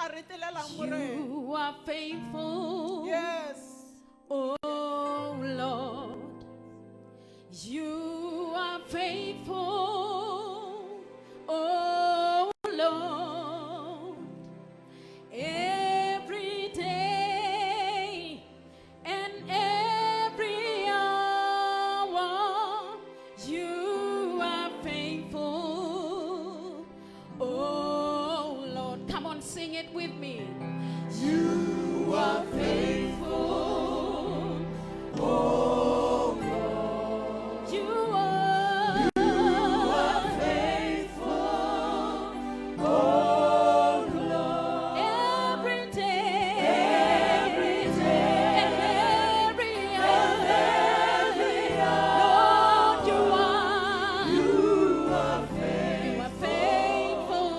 You are faithful. Yes. Oh Lord, you are faithful. Oh Lord, every day and every hour you are faithful. Oh Lord, come on, sing it with me. You are faithful. Oh Lord, you are faithful. Oh Lord, every day and every hour, Lord, you are faithful.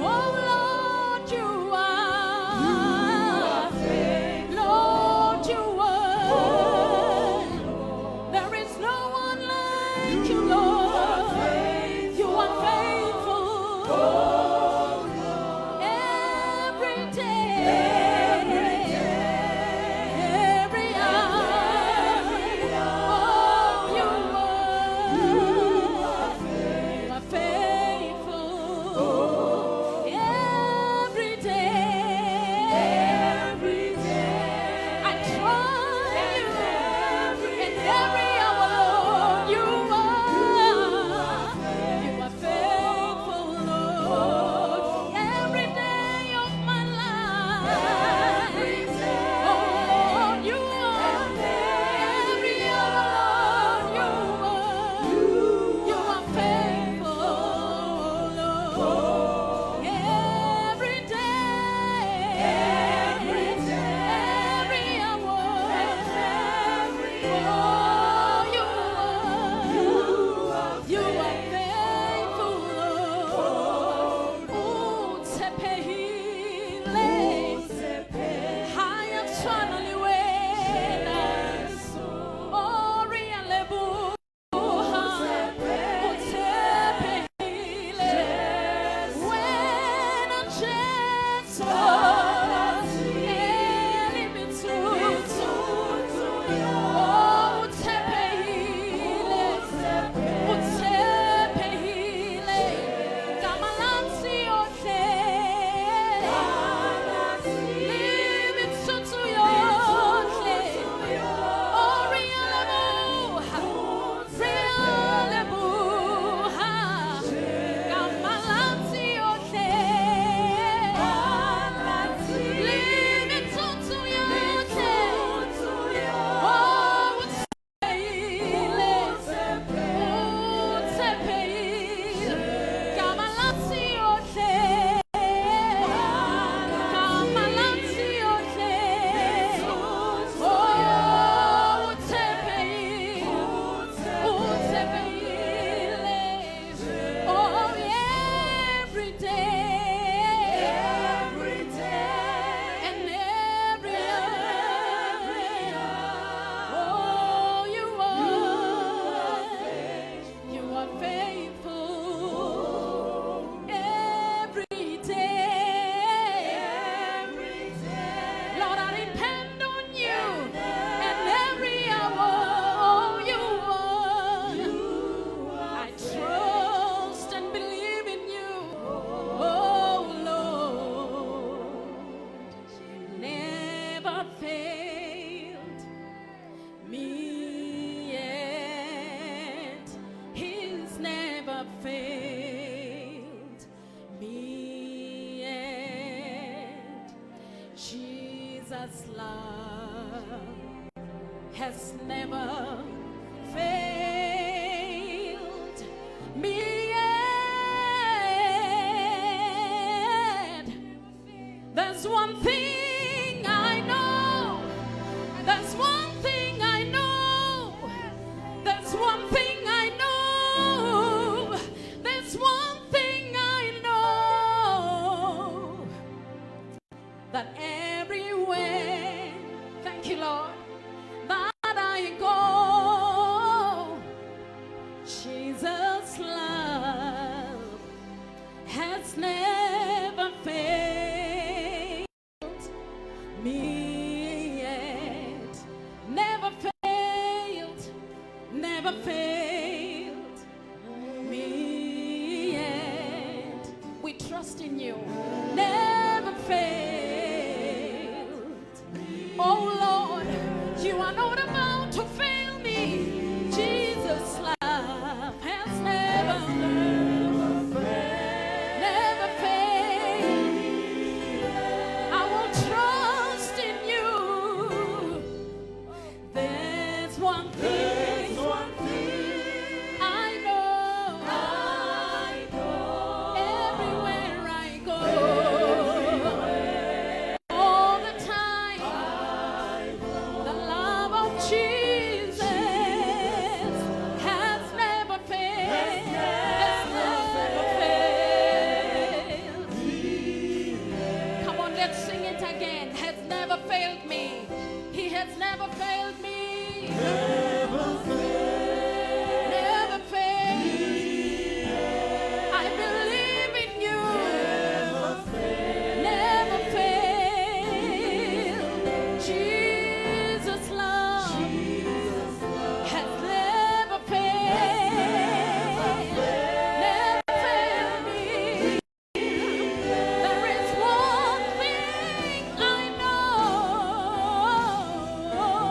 Oh Lord, you are faithful. Lord, you are. There is no one like you, Lord. You are faithful. Every day, every hour. Oh, you are faithful. Every day, I try you. And every hour, Lord, you are faithful, Lord. Every day of my life, oh Lord, you are. Every hour, Lord, you are faithful, Lord. Every day, every hour, oh, you are faithful, Lord. Oh, Tepehile, high eternally wait. Oh, Rialebu. Failed me yet. Jesus' love has never failed me yet. There's one thing I know. There's one thing I know. There's one thing I know. There's one thing I know. That everywhere, thank you, Lord, that I go, Jesus' love has never failed. trust in you. Never failed. Oh Lord, you are not about to fail me. Jesus' love has never failed. I will trust in you. There's one thing I know. Everywhere I go, all the time, the love of Jesus has never failed. Has never failed. Come on, let's sing it again. Has never failed me. He has never failed me. Never failed. I believe in you. Never failed. Jesus' love has never failed. Never failed me. There is one thing I know.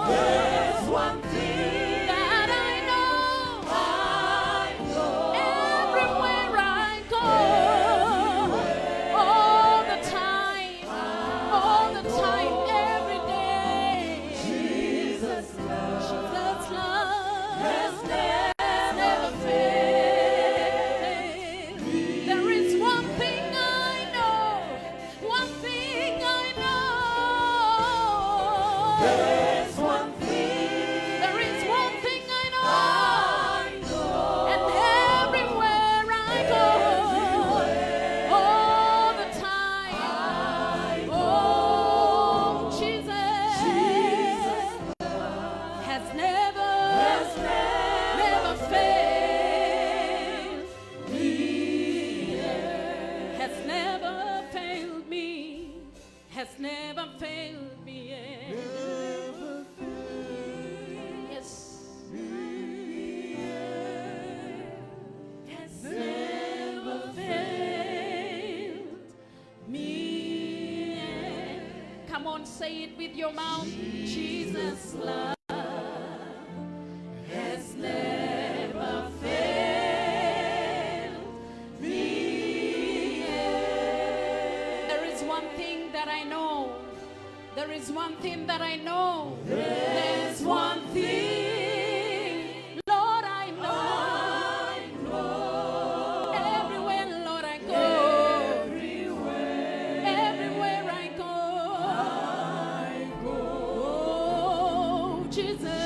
There's one thing that I know. Everywhere I go, all the time, every day. Jesus' love has never failed. There is one thing I know. One thing I know. There is one thing I know. And everywhere I go, all the time, oh, Jesus has never failed me. Has never failed me. Has never failed me. Yes. Has never failed me. Come on, say it with your mouth. Jesus' love has never failed me. There is one thing that I know. There is one thing that I know. There's one thing, Lord, I know. Everywhere, Lord, I go. Everywhere I go. Oh, Jesus.